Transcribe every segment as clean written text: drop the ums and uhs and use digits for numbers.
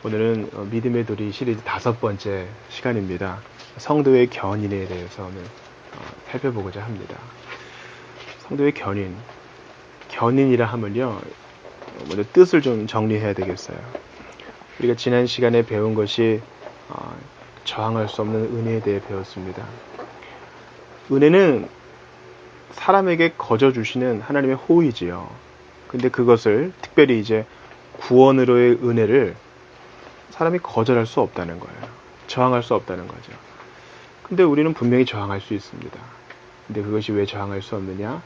오늘은 믿음의 도리 시리즈 5번째 시간입니다. 성도의 견인에 대해서 오늘 살펴보고자 합니다. 성도의 견인이라 하면요, 먼저 뜻을 좀 정리해야 되겠어요. 우리가 지난 시간에 배운 것이 저항할 수 없는 은혜에 대해 배웠습니다. 은혜는 사람에게 거저 주시는 하나님의 호의지요. 근데 그것을 특별히 이제 구원으로의 은혜를 사람이 거절할 수 없다는 거예요. 저항할 수 없다는 거죠. 근데 우리는 분명히 저항할 수 있습니다. 근데 그것이 왜 저항할 수 없느냐?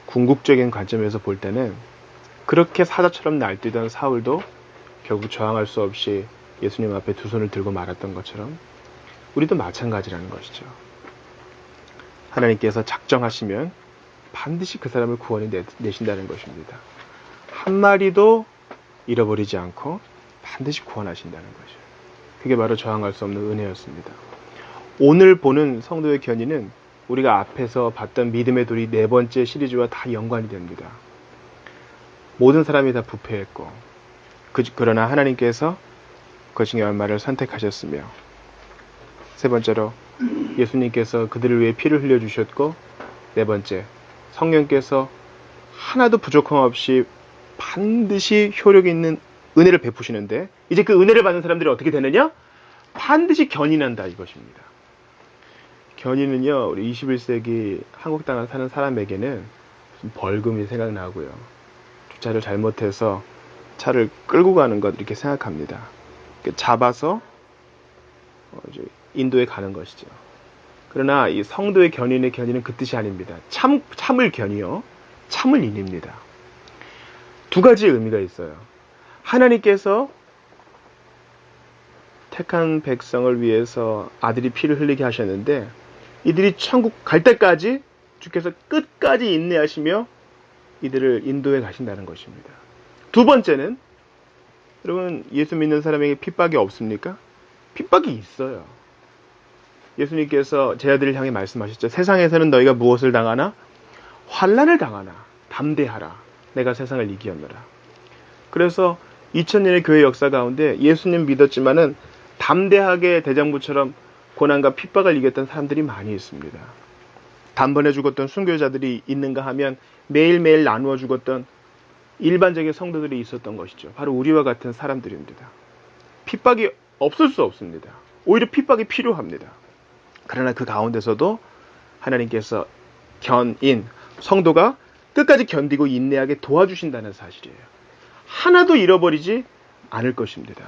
궁극적인 관점에서 볼 때는 그렇게 사자처럼 날뛰던 사울도 결국 저항할 수 없이 예수님 앞에 두 손을 들고 말았던 것처럼 우리도 마찬가지라는 것이죠. 하나님께서 작정하시면 반드시 그 사람을 구원해 내신다는 것입니다. 한 마리도 잃어버리지 않고 반드시 구원하신다는 거죠. 그게 바로 저항할 수 없는 은혜였습니다. 오늘 보는 성도의 견인은 우리가 앞에서 봤던 믿음의 도리 4번째 시리즈와 다 연관이 됩니다. 모든 사람이 다 부패했고 그러나 하나님께서 거짓의 얼마를 선택하셨으며, 3번째로 예수님께서 그들을 위해 피를 흘려주셨고, 4번째 성령께서 하나도 부족함 없이 반드시 효력 있는 은혜를 베푸시는데, 이제 그 은혜를 받는 사람들이 어떻게 되느냐? 반드시 견인한다, 이것입니다. 견인은요, 우리 21세기 한국 땅을 사는 사람에게는 벌금이 생각나고요, 주차를 잘못해서 차를 끌고 가는 것, 이렇게 생각합니다. 잡아서 이제 인도에 가는 것이죠. 그러나 이 성도의 견인의 견인은 그 뜻이 아닙니다. 참을 견이요, 참을 인입니다. 두 가지 의미가 있어요. 하나님께서 택한 백성을 위해서 아들이 피를 흘리게 하셨는데, 이들이 천국 갈 때까지 주께서 끝까지 인내하시며 이들을 인도해 가신다는 것입니다. 두 번째는, 여러분, 예수 믿는 사람에게 핍박이 없습니까? 핍박이 있어요. 예수님께서 제 아들을 향해 말씀하셨죠. 세상에서는 너희가 무엇을 당하나? 환난을 당하나 담대하라. 내가 세상을 이기었노라. 그래서 2000년의 교회 역사 가운데 예수님 믿었지만은 담대하게 대장부처럼 고난과 핍박을 이겼던 사람들이 많이 있습니다. 단번에 죽었던 순교자들이 있는가 하면 매일매일 나누어 죽었던 일반적인 성도들이 있었던 것이죠. 바로 우리와 같은 사람들입니다. 핍박이 없을 수 없습니다. 오히려 핍박이 필요합니다. 그러나 그 가운데서도 하나님께서 성도가 끝까지 견디고 인내하게 도와주신다는 사실이에요. 하나도 잃어버리지 않을 것입니다.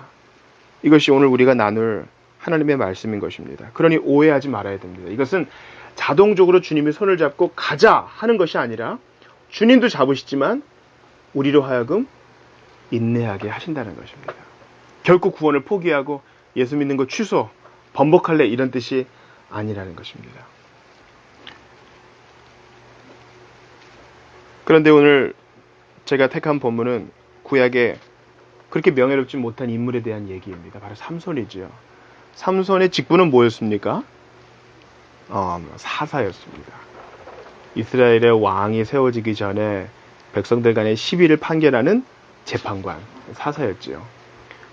이것이 오늘 우리가 나눌 하나님의 말씀인 것입니다. 그러니 오해하지 말아야 됩니다. 이것은 자동적으로 주님이 손을 잡고 가자 하는 것이 아니라, 주님도 잡으시지만 우리로 하여금 인내하게 하신다는 것입니다. 결코 구원을 포기하고 예수 믿는 거 취소, 번복할래, 이런 뜻이 아니라는 것입니다. 그런데 오늘 제가 택한 본문은 구약에 그렇게 명예롭지 못한 인물에 대한 얘기입니다. 바로 삼손이지요. 삼손의 직분은 뭐였습니까? 사사였습니다. 이스라엘의 왕이 세워지기 전에 백성들 간의 시비를 판결하는 재판관, 사사였지요.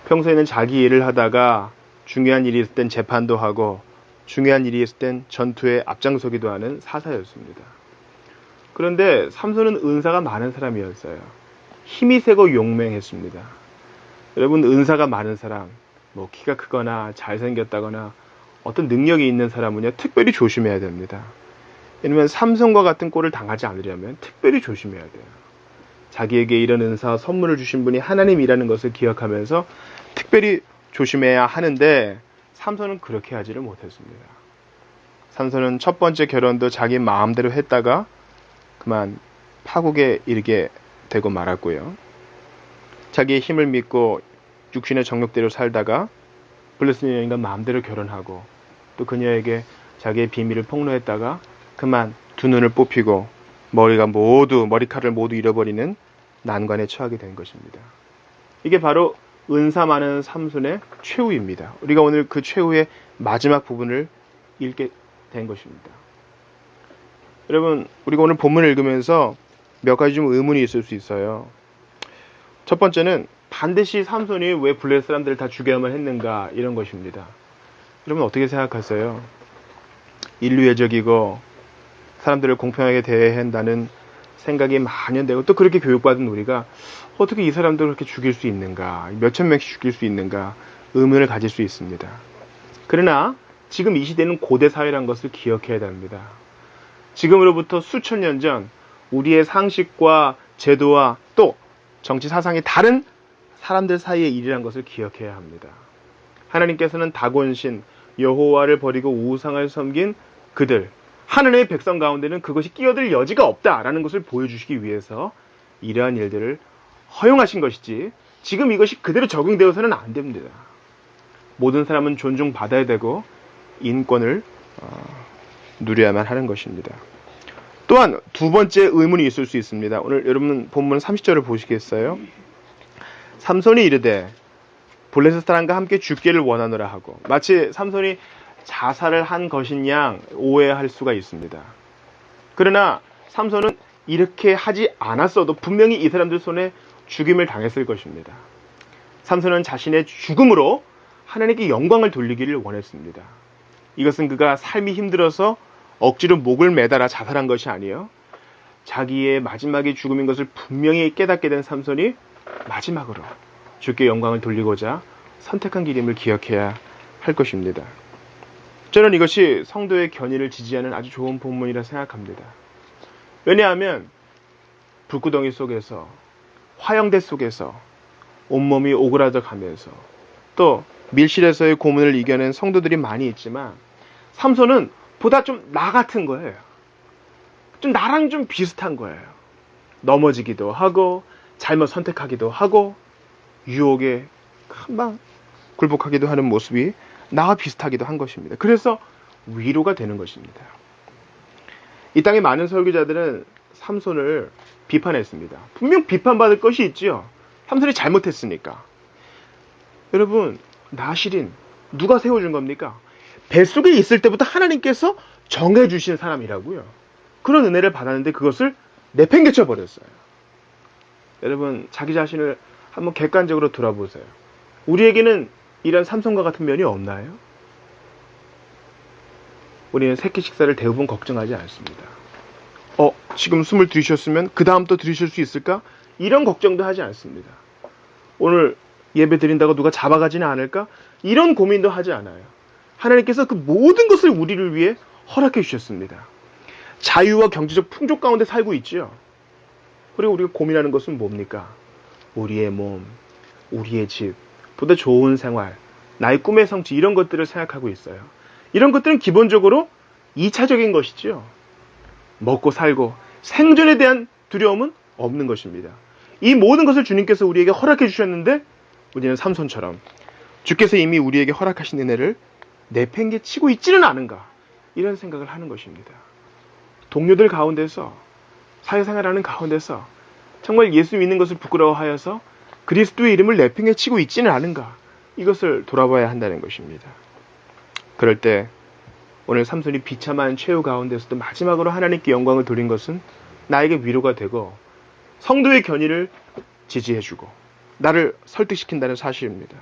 평소에는 자기 일을 하다가 중요한 일이 있을 땐 재판도 하고 중요한 일이 있을 땐 전투에 앞장서기도 하는 사사였습니다. 그런데 삼손은 은사가 많은 사람이었어요. 힘이 세고 용맹했습니다. 여러분, 은사가 많은 사람, 키가 크거나 잘생겼다거나 어떤 능력이 있는 사람은요, 특별히 조심해야 됩니다. 왜냐면 삼손과 같은 꼴을 당하지 않으려면 특별히 조심해야 돼요. 자기에게 이런 은사, 선물을 주신 분이 하나님이라는 것을 기억하면서 특별히 조심해야 하는데, 삼손은 그렇게 하지를 못했습니다. 삼손은 첫 번째 결혼도 자기 마음대로 했다가 그만 파국에 이르게 되고 말았고요. 자기의 힘을 믿고 육신의 정욕대로 살다가 블레셋 여인과 마음대로 결혼하고, 또 그녀에게 자기의 비밀을 폭로했다가 그만 두 눈을 뽑히고 머리카락을 모두 잃어버리는 난관에 처하게 된 것입니다. 이게 바로 은사 많은 삼손의 최후입니다. 우리가 오늘 그 최후의 마지막 부분을 읽게 된 것입니다. 여러분, 우리가 오늘 본문을 읽으면서 몇 가지 좀 의문이 있을 수 있어요. 첫 번째는 반드시 삼손이 왜 블레셋 사람들을 다 죽여야만 했는가 이런 것입니다. 여러분 어떻게 생각하세요? 인류애적이고 사람들을 공평하게 대해야 한다는 생각이 만연되고 또 그렇게 교육받은 우리가 어떻게 이 사람들을 그렇게 죽일 수 있는가, 몇천 명씩 죽일 수 있는가 의문을 가질 수 있습니다. 그러나 지금 이 시대는 고대 사회란 것을 기억해야 됩니다. 지금으로부터 수천 년 전 우리의 상식과 제도와 또 정치 사상이 다른 사람들 사이의 일이란 것을 기억해야 합니다. 하나님께서는 다곤신 여호와를 버리고 우상을 섬긴 그들, 하늘의 백성 가운데는 그것이 끼어들 여지가 없다라는 것을 보여주시기 위해서 이러한 일들을 허용하신 것이지 지금 이것이 그대로 적용되어서는 안 됩니다. 모든 사람은 존중받아야 되고 인권을 누려야만 하는 것입니다. 또한 두 번째 의문이 있을 수 있습니다. 오늘 여러분 본문 30절을 보시겠어요? 삼손이 이르되 블레셋 사람과 함께 죽기를 원하노라 하고, 마치 삼손이 자살을 한 것인 양 오해할 수가 있습니다. 그러나 삼손은 이렇게 하지 않았어도 분명히 이 사람들 손에 죽임을 당했을 것입니다. 삼손은 자신의 죽음으로 하나님께 영광을 돌리기를 원했습니다. 이것은 그가 삶이 힘들어서 억지로 목을 매달아 자살한 것이 아니에요. 자기의 마지막의 죽음인 것을 분명히 깨닫게 된 삼손이 마지막으로 주께 영광을 돌리고자 선택한 길임을 기억해야 할 것입니다. 저는 이것이 성도의 견인을 지지하는 아주 좋은 본문이라 생각합니다. 왜냐하면 불구덩이 속에서, 화형대 속에서 온몸이 오그라져 가면서 또 밀실에서의 고문을 이겨낸 성도들이 많이 있지만 삼손은 보다 좀 나 같은 거예요. 좀 나랑 좀 비슷한 거예요. 넘어지기도 하고 잘못 선택하기도 하고 유혹에 금방 굴복하기도 하는 모습이 나와 비슷하기도 한 것입니다. 그래서 위로가 되는 것입니다. 이 땅의 많은 설교자들은 삼손을 비판했습니다. 분명 비판받을 것이 있지요. 삼손이 잘못했으니까. 여러분, 나실인 누가 세워준 겁니까? 뱃속에 있을 때부터 하나님께서 정해주신 사람이라고요. 그런 은혜를 받았는데 그것을 내팽개쳐 버렸어요. 여러분, 자기 자신을 한번 객관적으로 돌아보세요. 우리에게는 이런 삼손과 같은 면이 없나요? 우리는 새끼 식사를 대부분 걱정하지 않습니다. 지금 숨을 들이셨으면 그 다음 또 들이실 수 있을까? 이런 걱정도 하지 않습니다. 오늘 예배 드린다고 누가 잡아가지는 않을까? 이런 고민도 하지 않아요. 하나님께서 그 모든 것을 우리를 위해 허락해 주셨습니다. 자유와 경제적 풍족 가운데 살고 있지요. 그리고 우리가 고민하는 것은 뭡니까? 우리의 몸, 우리의 집, 보다 좋은 생활, 나의 꿈의 성취, 이런 것들을 생각하고 있어요. 이런 것들은 기본적으로 2차적인 것이지요. 먹고 살고 생존에 대한 두려움은 없는 것입니다. 이 모든 것을 주님께서 우리에게 허락해 주셨는데 우리는 삼손처럼 주께서 이미 우리에게 허락하신 은혜를 내팽개치고 있지는 않은가, 이런 생각을 하는 것입니다. 동료들 가운데서, 사회생활하는 가운데서 정말 예수 믿는 것을 부끄러워하여서 그리스도의 이름을 내팽개치고 있지는 않은가, 이것을 돌아봐야 한다는 것입니다. 그럴 때 오늘 삼손이 비참한 최후 가운데서도 마지막으로 하나님께 영광을 돌린 것은 나에게 위로가 되고 성도의 견인을 지지해주고 나를 설득시킨다는 사실입니다.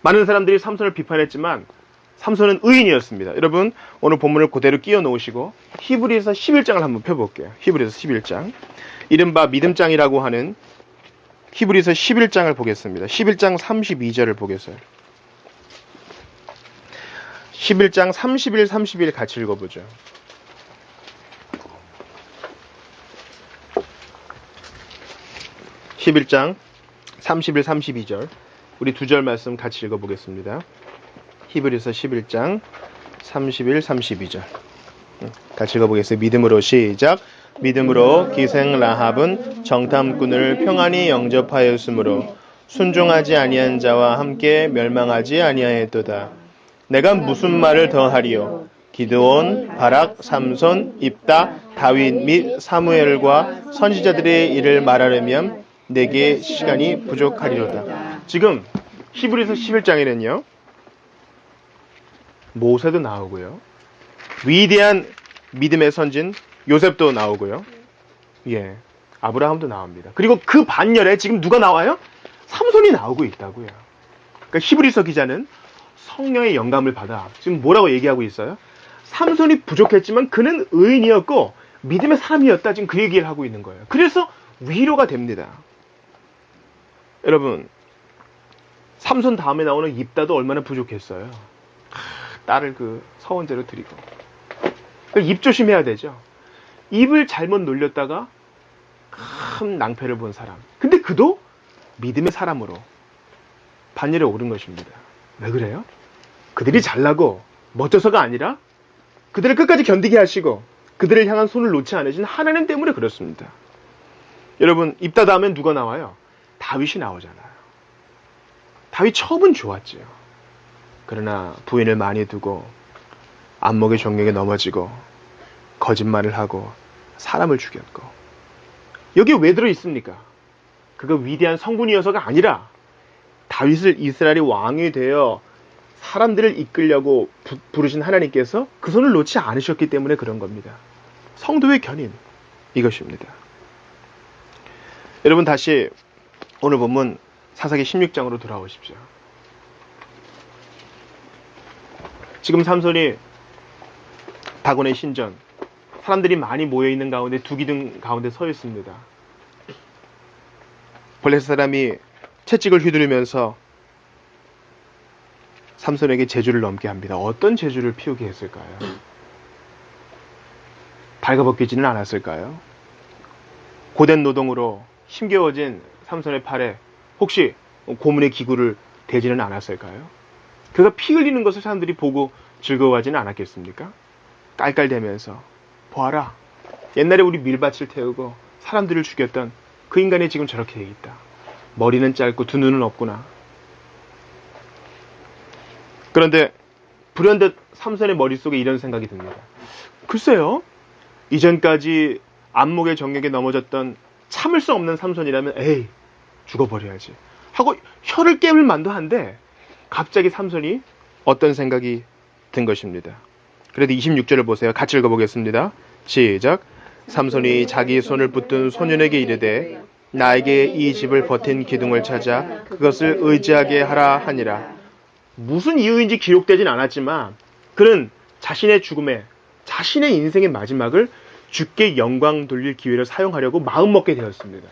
많은 사람들이 삼손을 비판했지만 삼손은 의인이었습니다. 여러분, 오늘 본문을 그대로 끼워 놓으시고 히브리서 11장을 한번 펴볼게요. 히브리서 11장, 이른바 믿음장이라고 하는 히브리서 11장을 보겠습니다. 11장 32절을 보겠어요. 11장 31, 32를 같이 읽어보죠. (11장) 31, 32절, 우리 두 절 말씀 같이 읽어보겠습니다. 히브리서 11장 31, 32절 같이 읽어보겠습니다. 믿음으로 시작. 믿음으로 기생 라합은 정탐꾼을 평안히 영접하였으므로 순종하지 아니한 자와 함께 멸망하지 아니하였도다. 내가 무슨 말을 더하리요? 기드온, 바락, 삼손, 입다, 다윗 및 사무엘과 선지자들의 일을 말하려면 내게 시간이 부족하리로다. 지금 히브리서 11장에는요, 모세도 나오고요, 위대한 믿음의 선진 요셉도 나오고요, 아브라함도 나옵니다. 그리고 그 반열에 지금 누가 나와요? 삼손이 나오고 있다고요. 그러니까 히브리서 기자는 성령의 영감을 받아 지금 뭐라고 얘기하고 있어요? 삼손이 부족했지만 그는 의인이었고 믿음의 사람이었다. 지금 그 얘기를 하고 있는 거예요. 그래서 위로가 됩니다. 여러분, 삼손 다음에 나오는 입다도 얼마나 부족했어요. 딸을 그 서원제로 드리고. 입 조심해야 되죠. 입을 잘못 놀렸다가 큰 낭패를 본 사람. 근데 그도 믿음의 사람으로 반열에 오른 것입니다. 왜 그래요? 그들이 잘나고 멋져서가 아니라 그들을 끝까지 견디게 하시고 그들을 향한 손을 놓지 않으신 하나님 때문에 그렇습니다. 여러분, 입 닫아하면 누가 나와요? 다윗이 나오잖아요. 다윗 처음은 좋았지요. 그러나 부인을 많이 두고 안목의 정력에 넘어지고 거짓말을 하고 사람을 죽였고. 여기 왜 들어있습니까? 그가 위대한 성분이어서가 아니라 다윗을 이스라엘의 왕이 되어 사람들을 이끌려고 부르신 하나님께서 그 손을 놓지 않으셨기 때문에 그런 겁니다. 성도의 견인, 이것입니다. 여러분, 다시 오늘 본문 사사기 16장으로 돌아오십시오. 지금 삼손이 다곤의 신전, 사람들이 많이 모여있는 가운데 두 기둥 가운데 서 있습니다. 블레셋 사람이 채찍을 휘두르면서 삼손에게 재주를 넘게 합니다. 어떤 재주를 피우게 했을까요? 발가벗기지는 않았을까요? 고된 노동으로 힘겨워진 삼손의 팔에 혹시 고문의 기구를 대지는 않았을까요? 그가 피 흘리는 것을 사람들이 보고 즐거워하지는 않았겠습니까? 깔깔대면서 보아라, 옛날에 우리 밀밭을 태우고 사람들을 죽였던 그 인간이 지금 저렇게 돼 있다. 머리는 짧고 두 눈은 없구나. 그런데 불현듯 삼손의 머릿속에 이런 생각이 듭니다. 글쎄요, 이전까지 안목의 정력에 넘어졌던 참을 수 없는 삼손이라면 에이, 죽어버려야지 하고 혀를 깨물 만도 한데 갑자기 삼손이 어떤 생각이 든 것입니다. 그래도 26절을 보세요. 같이 읽어보겠습니다. 시작. 삼손이 자기 손을 붙든 소년에게 이르되 나에게 이 집을 버틴 기둥을 찾아 그것을 의지하게 하라 하니라. 무슨 이유인지 기록되진 않았지만 그는 자신의 죽음에, 자신의 인생의 마지막을 주께 영광 돌릴 기회를 사용하려고 마음먹게 되었습니다.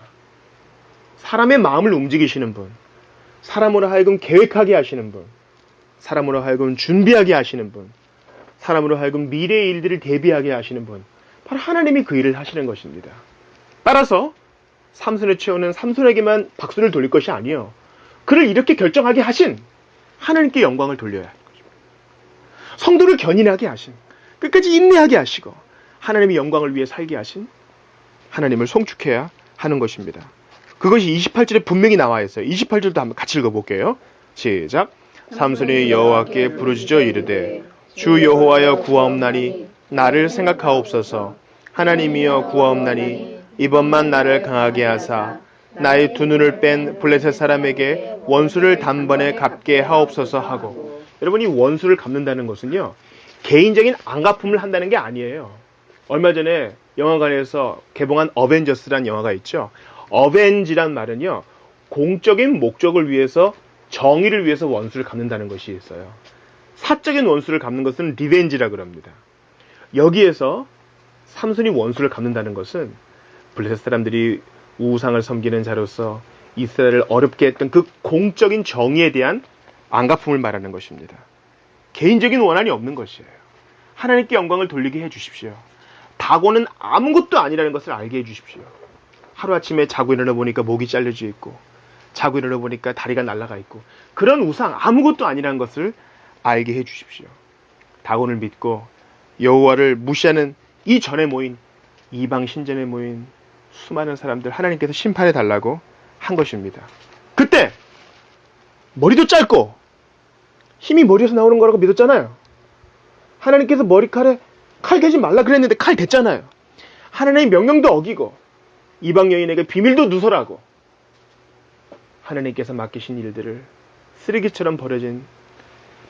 사람의 마음을 움직이시는 분, 사람으로 하여금 계획하게 하시는 분, 사람으로 하여금 준비하게 하시는 분, 사람으로 하여금 미래의 일들을 대비하게 하시는 분, 바로 하나님이 그 일을 하시는 것입니다. 따라서 삼손의 최후는 삼손에게만 박수를 돌릴 것이 아니에요. 그를 이렇게 결정하게 하신 하나님께 영광을 돌려야 하는 거죠. 성도를 견인하게 하신, 끝까지 인내하게 하시고 하나님의 영광을 위해 살게 하신 하나님을 송축해야 하는 것입니다. 그것이 28절에 분명히 나와 있어요. 28절도 한번 같이 읽어볼게요. 시작. 삼손이 여호와께 부르짖어 이르되 주 여호와여 구하옵나니 나를 생각하옵소서. 하나님이여 구하옵나니 이번만 나를 강하게 하사 나의 두 눈을 뺀 블레셋 사람에게 원수를 단번에 갚게 하옵소서 하고. 여러분, 이 원수를 갚는다는 것은요, 개인적인 안갚음을 한다는 게 아니에요. 얼마 전에 영화관에서 개봉한 어벤져스란 영화가 있죠. 어벤지란 말은요, 공적인 목적을 위해서, 정의를 위해서 원수를 갚는다는 것이 있어요. 사적인 원수를 갚는 것은 리벤지라 그럽니다. 여기에서 삼손이 원수를 갚는다는 것은 블레셋 사람들이 우상을 섬기는 자로서 이스라엘을 어렵게 했던 그 공적인 정의에 대한 안갚음을 말하는 것입니다. 개인적인 원한이 없는 것이에요. 하나님께 영광을 돌리게 해주십시오. 다곤은 아무것도 아니라는 것을 알게 해주십시오. 하루아침에 자고 일어나 보니까 목이 잘려져 있고, 자고 일어나 보니까 다리가 날아가 있고, 그런 우상 아무것도 아니라는 것을 알게 해주십시오. 다곤을 믿고 여호와를 무시하는 이 전에 모인, 이방 신전에 모인 수많은 사람들 하나님께서 심판해 달라고 한 것입니다. 그때 머리도 짧고 힘이 머리에서 나오는 거라고 믿었잖아요. 하나님께서 머리칼에 칼 대지 말라 그랬는데 칼 댔잖아요. 하나님의 명령도 어기고 이방 여인에게 비밀도 누설하고 하나님께서 맡기신 일들을 쓰레기처럼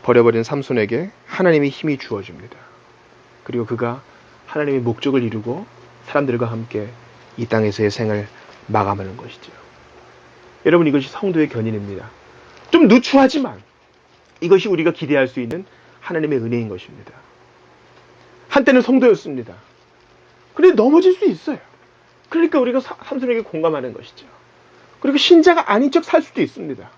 버려버린 삼손에게 하나님의 힘이 주어집니다. 그리고 그가 하나님의 목적을 이루고 사람들과 함께 이 땅에서의 생을 마감하는 것이죠. 여러분, 이것이 성도의 견인입니다. 좀 누추하지만 이것이 우리가 기대할 수 있는 하나님의 은혜인 것입니다. 한때는 성도였습니다. 그런데 넘어질 수 있어요. 그러니까 우리가 삼손에게 공감하는 것이죠. 그리고 신자가 아닌 척 살 수도 있습니다.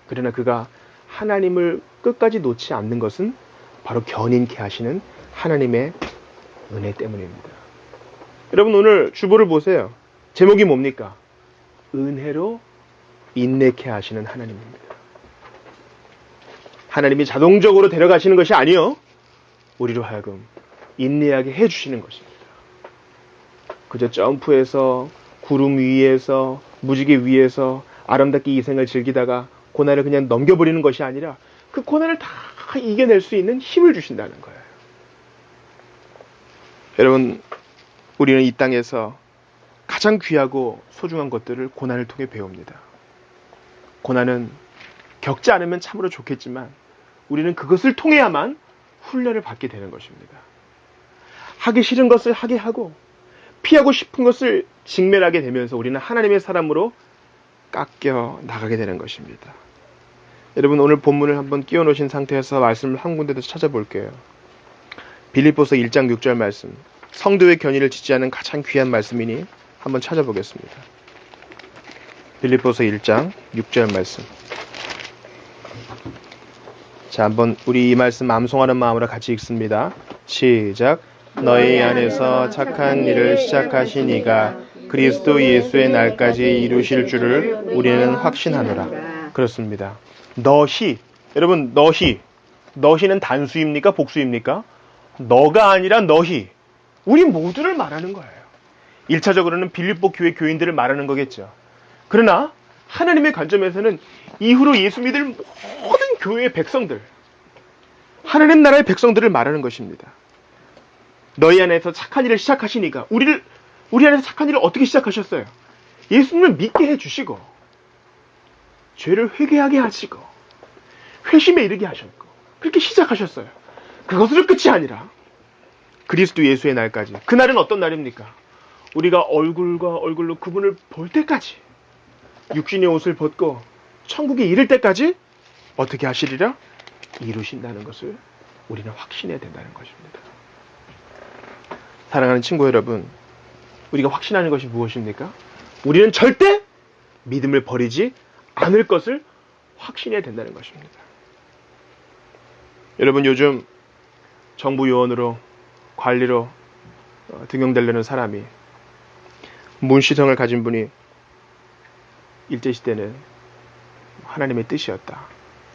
그러나 그가 하나님을 끝까지 놓지 않는 것은 바로 견인케 하시는 하나님의 은혜 때문입니다. 여러분, 오늘 주보를 보세요. 제목이 뭡니까? 은혜로 인내케 하시는 하나님입니다. 하나님이 자동적으로 데려가시는 것이 아니요, 우리로 하여금 인내하게 해주시는 것입니다. 그저 점프해서 구름 위에서 무지개 위에서 아름답게 이 생을 즐기다가 고난을 그냥 넘겨버리는 것이 아니라 그 고난을 다 이겨낼 수 있는 힘을 주신다는 거예요. 여러분, 우리는 이 땅에서 가장 귀하고 소중한 것들을 고난을 통해 배웁니다. 고난은 겪지 않으면 참으로 좋겠지만 우리는 그것을 통해야만 훈련을 받게 되는 것입니다. 하기 싫은 것을 하게 하고 피하고 싶은 것을 직면하게 되면서 우리는 하나님의 사람으로 깎여 나가게 되는 것입니다. 여러분, 오늘 본문을 한번 끼워 놓으신 상태에서 말씀을 한 군데 더 찾아볼게요. 빌립보서 1장 6절 말씀. 성도의 견인을 지지하는 가장 귀한 말씀이니 한번 찾아보겠습니다. 빌립보서 1장 6절 말씀. 자, 한번 우리 이 말씀 암송하는 마음으로 같이 읽습니다. 시작. 너희 안에서 착한 일을 시작하신 이가 그리스도 예수의 날까지 이루실 줄을 우리는 확신하노라. 그렇습니다. 너희, 여러분, 너희는 단수입니까? 복수입니까? 너가 아니라 너희. 우리 모두를 말하는 거예요. 1차적으로는 빌립보 교회 교인들을 말하는 거겠죠. 그러나 하나님의 관점에서는 이후로 예수 믿을 모든 교회의 백성들, 하나님 나라의 백성들을 말하는 것입니다. 너희 안에서 착한 일을 시작하시니까 우리 안에서 착한 일을 어떻게 시작하셨어요? 예수님을 믿게 해주시고 죄를 회개하게 하시고 회심에 이르게 하셨고 그렇게 시작하셨어요. 그것으로 끝이 아니라 그리스도 예수의 날까지. 그날은 어떤 날입니까? 우리가 얼굴과 얼굴로 그분을 볼 때까지, 육신의 옷을 벗고 천국에 이를 때까지 어떻게 하시리라? 이루신다는 것을 우리는 확신해야 된다는 것입니다. 사랑하는 친구 여러분, 우리가 확신하는 것이 무엇입니까? 우리는 절대 믿음을 버리지 않을 것을 확신해야 된다는 것입니다. 여러분, 요즘 정부 요원으로 관리로 등용되려는 사람이 문시성을 가진 분이 일제시대는 하나님의 뜻이었다.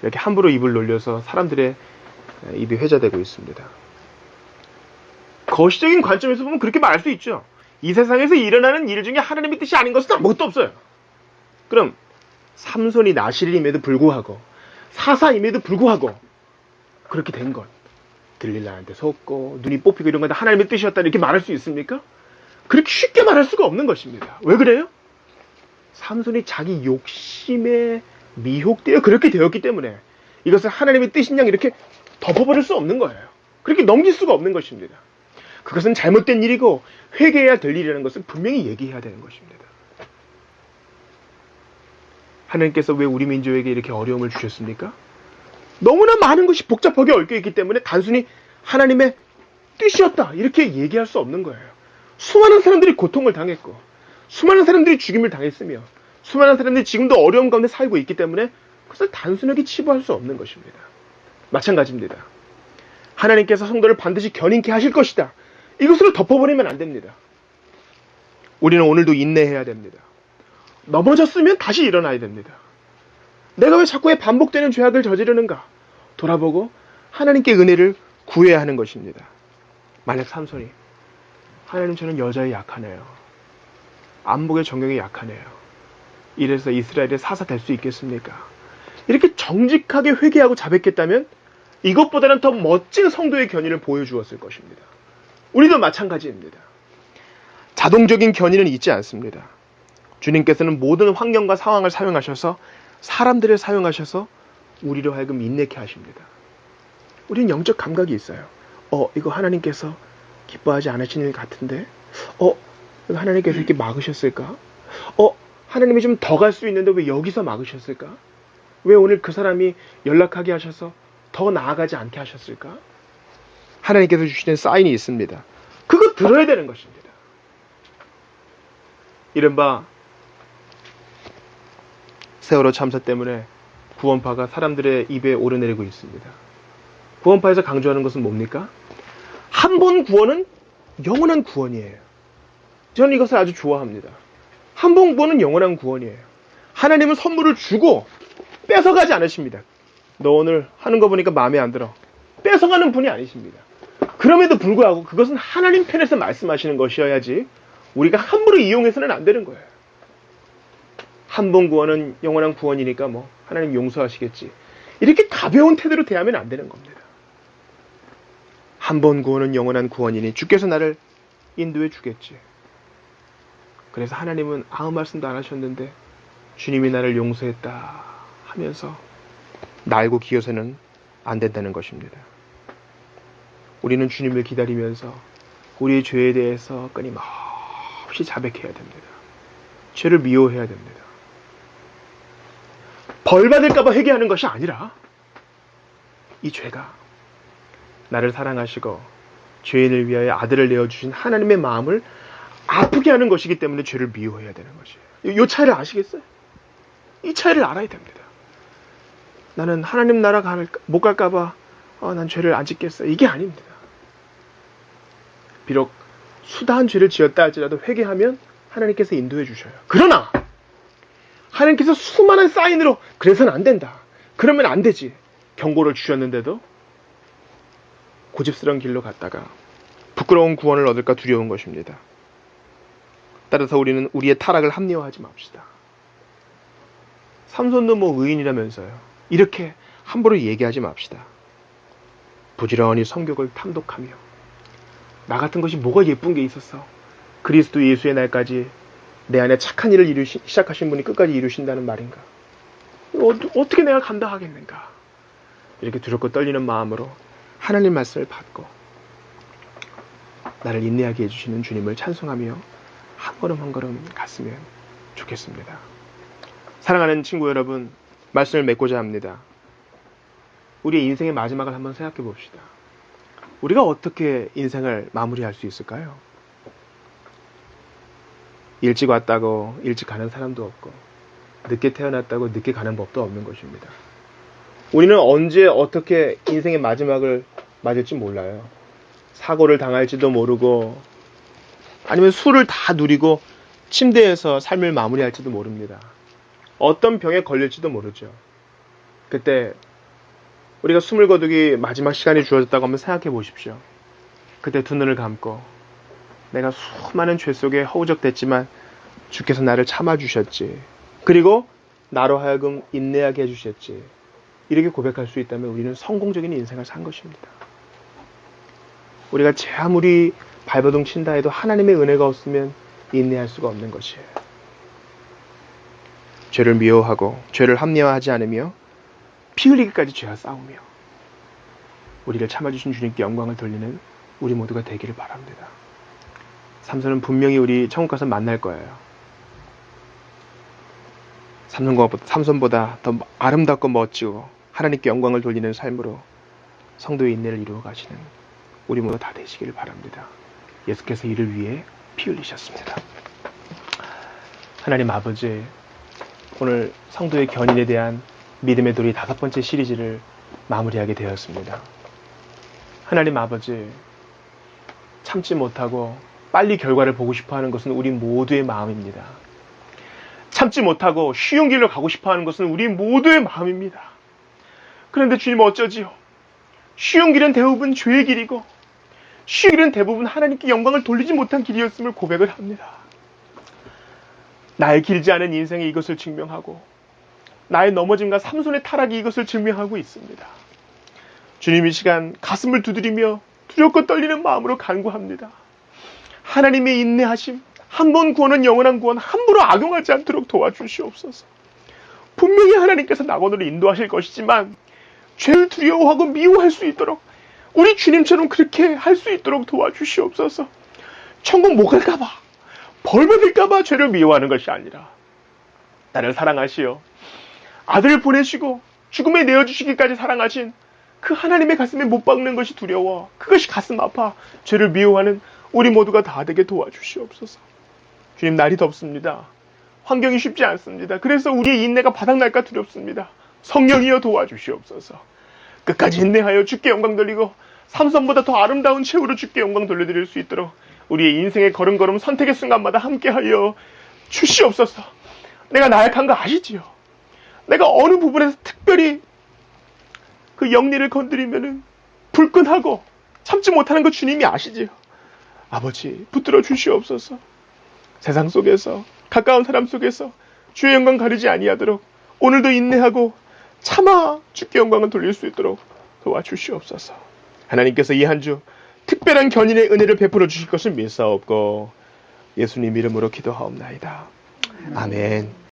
이렇게 함부로 입을 놀려서 사람들의 입이 회자되고 있습니다. 거시적인 관점에서 보면 그렇게 말할 수 있죠. 이 세상에서 일어나는 일 중에 하나님의 뜻이 아닌 것은 아무것도 없어요. 그럼 삼손이 나실임에도 불구하고 사사임에도 불구하고 그렇게 된 것, 들릴라한테 속고 눈이 뽑히고 이런 건 다 하나님의 뜻이었다 이렇게 말할 수 있습니까? 그렇게 쉽게 말할 수가 없는 것입니다. 왜 그래요? 삼손이 자기 욕심에 미혹되어 그렇게 되었기 때문에 이것을 하나님의 뜻인 양 이렇게 덮어버릴 수 없는 거예요. 그렇게 넘길 수가 없는 것입니다. 그것은 잘못된 일이고 회개해야 될 일이라는 것을 분명히 얘기해야 되는 것입니다. 하나님께서 왜 우리 민족에게 이렇게 어려움을 주셨습니까? 너무나 많은 것이 복잡하게 얽혀있기 때문에 단순히 하나님의 뜻이었다 이렇게 얘기할 수 없는 거예요. 수많은 사람들이 고통을 당했고 수많은 사람들이 죽임을 당했으며 수많은 사람들이 지금도 어려움 가운데 살고 있기 때문에 그것을 단순하게 치부할 수 없는 것입니다. 마찬가지입니다. 하나님께서 성도를 반드시 견인케 하실 것이다. 이것으로 덮어버리면 안 됩니다. 우리는 오늘도 인내해야 됩니다. 넘어졌으면 다시 일어나야 됩니다. 내가 왜 자꾸 반복되는 죄악을 저지르는가? 돌아보고 하나님께 은혜를 구해야 하는 것입니다. 만약 삼손이 하나님, 저는 여자에 약하네요. 안목의 정욕에 약하네요. 이래서 이스라엘의 사사 될 수 있겠습니까? 이렇게 정직하게 회개하고 자백했다면 이것보다는 더 멋진 성도의 견인을 보여주었을 것입니다. 우리도 마찬가지입니다. 자동적인 견인은 있지 않습니다. 주님께서는 모든 환경과 상황을 사용하셔서 사람들을 사용하셔서 우리로 하여금 인내케 하십니다. 우리는 영적 감각이 있어요. 이거 하나님께서 기뻐하지 않으시는 일 같은데? 이거 하나님께서 이렇게 막으셨을까? 하나님이 좀 더 갈 수 있는데 왜 여기서 막으셨을까? 왜 오늘 그 사람이 연락하게 하셔서 더 나아가지 않게 하셨을까? 하나님께서 주시는 사인이 있습니다. 그거 들어야 되는 것입니다. 이른바 세월호 참사 때문에 구원파가 사람들의 입에 오르내리고 있습니다. 구원파에서 강조하는 것은 뭡니까? 한 번 구원은 영원한 구원이에요. 저는 이것을 아주 좋아합니다. 한 번 구원은 영원한 구원이에요. 하나님은 선물을 주고 뺏어가지 않으십니다. 너 오늘 하는 거 보니까 마음에 안 들어. 뺏어가는 분이 아니십니다. 그럼에도 불구하고 그것은 하나님 편에서 말씀하시는 것이어야지 우리가 함부로 이용해서는 안 되는 거예요. 한 번 구원은 영원한 구원이니까 뭐 하나님 용서하시겠지. 이렇게 가벼운 태도로 대하면 안 되는 겁니다. 한 번 구원은 영원한 구원이니 주께서 나를 인도해 주겠지. 그래서 하나님은 아무 말씀도 안 하셨는데 주님이 나를 용서했다 하면서 날고 기어서는 안 된다는 것입니다. 우리는 주님을 기다리면서 우리의 죄에 대해서 끊임없이 자백해야 됩니다. 죄를 미워해야 됩니다. 벌 받을까 봐 회개하는 것이 아니라 이 죄가 나를 사랑하시고 죄인을 위하여 아들을 내어주신 하나님의 마음을 아프게 하는 것이기 때문에 죄를 미워해야 되는 것이에요. 이 차이를 아시겠어요? 이 차이를 알아야 됩니다. 나는 하나님 나라 못 갈까 봐 난 죄를 안 짓겠어. 이게 아닙니다. 비록 수다한 죄를 지었다 할지라도 회개하면 하나님께서 인도해 주셔요. 그러나 하나님께서 수많은 사인으로 그래서는 안 된다. 그러면 안 되지. 경고를 주셨는데도 고집스러운 길로 갔다가 부끄러운 구원을 얻을까 두려운 것입니다. 따라서 우리는 우리의 타락을 합리화하지 맙시다. 삼손도 뭐 의인이라면서요. 이렇게 함부로 얘기하지 맙시다. 부지런히 성경을 탐독하며 나 같은 것이 뭐가 예쁜 게 있었어. 그리스도 예수의 날까지 내 안에 착한 일을 시작하신 분이 끝까지 이루신다는 말인가. 어떻게 내가 감당하겠는가. 이렇게 두렵고 떨리는 마음으로 하나님 말씀을 받고 나를 인내하게 해주시는 주님을 찬송하며 한 걸음 한 걸음 갔으면 좋겠습니다. 사랑하는 친구 여러분, 말씀을 맺고자 합니다. 우리의 인생의 마지막을 한번 생각해 봅시다. 우리가 어떻게 인생을 마무리할 수 있을까요? 일찍 왔다고 일찍 가는 사람도 없고 늦게 태어났다고 늦게 가는 법도 없는 것입니다. 우리는 언제 어떻게 인생의 마지막을 맞을지 몰라요. 사고를 당할지도 모르고 아니면 술을 다 누리고 침대에서 삶을 마무리할지도 모릅니다. 어떤 병에 걸릴지도 모르죠. 그때 우리가 숨을 거두기 마지막 시간이 주어졌다고 한번 생각해 보십시오. 그때 두 눈을 감고 내가 수많은 죄 속에 허우적댔지만 주께서 나를 참아주셨지. 그리고 나로 하여금 인내하게 해주셨지. 이렇게 고백할 수 있다면 우리는 성공적인 인생을 산 것입니다. 우리가 아무리 발버둥 친다 해도 하나님의 은혜가 없으면 인내할 수가 없는 것이에요. 죄를 미워하고 죄를 합리화하지 않으며 피 흘리기까지 죄와 싸우며 우리를 참아주신 주님께 영광을 돌리는 우리 모두가 되기를 바랍니다. 삼손은 분명히 우리 천국 가서 만날 거예요. 삼손보다 더 아름답고 멋지고 하나님께 영광을 돌리는 삶으로 성도의 인내를 이루어 가시는 우리 모두 다 되시기를 바랍니다. 예수께서 이를 위해 피 흘리셨습니다. 하나님 아버지, 오늘 성도의 견인에 대한 믿음의 도리 5번째 시리즈를 마무리하게 되었습니다. 하나님 아버지, 참지 못하고 빨리 결과를 보고 싶어하는 것은 우리 모두의 마음입니다. 참지 못하고 쉬운 길로 가고 싶어하는 것은 우리 모두의 마음입니다. 그런데 주님 어쩌지요? 쉬운 길은 대부분 죄의 길이고 쉬운 길은 대부분 하나님께 영광을 돌리지 못한 길이었음을 고백을 합니다. 나의 길지 않은 인생이 이것을 증명하고 나의 넘어짐과 삼손의 타락이 이것을 증명하고 있습니다. 주님 이 시간 가슴을 두드리며 두렵고 떨리는 마음으로 간구합니다. 하나님의 인내하심, 한 번 구원은 영원한 구원, 함부로 악용하지 않도록 도와주시옵소서. 분명히 하나님께서 낙원으로 인도하실 것이지만 죄를 두려워하고 미워할 수 있도록 우리 주님처럼 그렇게 할 수 있도록 도와주시옵소서. 천국 못 갈까봐, 벌 받을까봐 죄를 미워하는 것이 아니라 나를 사랑하시어 아들을 보내시고 죽음에 내어주시기까지 사랑하신 그 하나님의 가슴에 못 박는 것이 두려워. 그것이 가슴 아파. 죄를 미워하는 우리 모두가 다 되게 도와주시옵소서. 주님, 날이 덥습니다. 환경이 쉽지 않습니다. 그래서 우리의 인내가 바닥날까 두렵습니다. 성령이여 도와주시옵소서. 끝까지 인내하여 주께 영광 돌리고 삼손보다 더 아름다운 최후로 주께 영광 돌려드릴 수 있도록 우리의 인생의 걸음걸음 선택의 순간마다 함께하여 주시옵소서. 내가 나약한 거 아시지요? 내가 어느 부분에서 특별히 그 영리를 건드리면은 불끈하고 참지 못하는 거 주님이 아시지요? 아버지, 붙들어 주시옵소서. 세상 속에서, 가까운 사람 속에서 주의 영광 가리지 아니하도록 오늘도 인내하고 참아 주께 영광을 돌릴 수 있도록 도와주시옵소서. 하나님께서 이 한 주 특별한 견인의 은혜를 베풀어 주실 것을 믿사옵고 예수님 이름으로 기도하옵나이다. 아멘.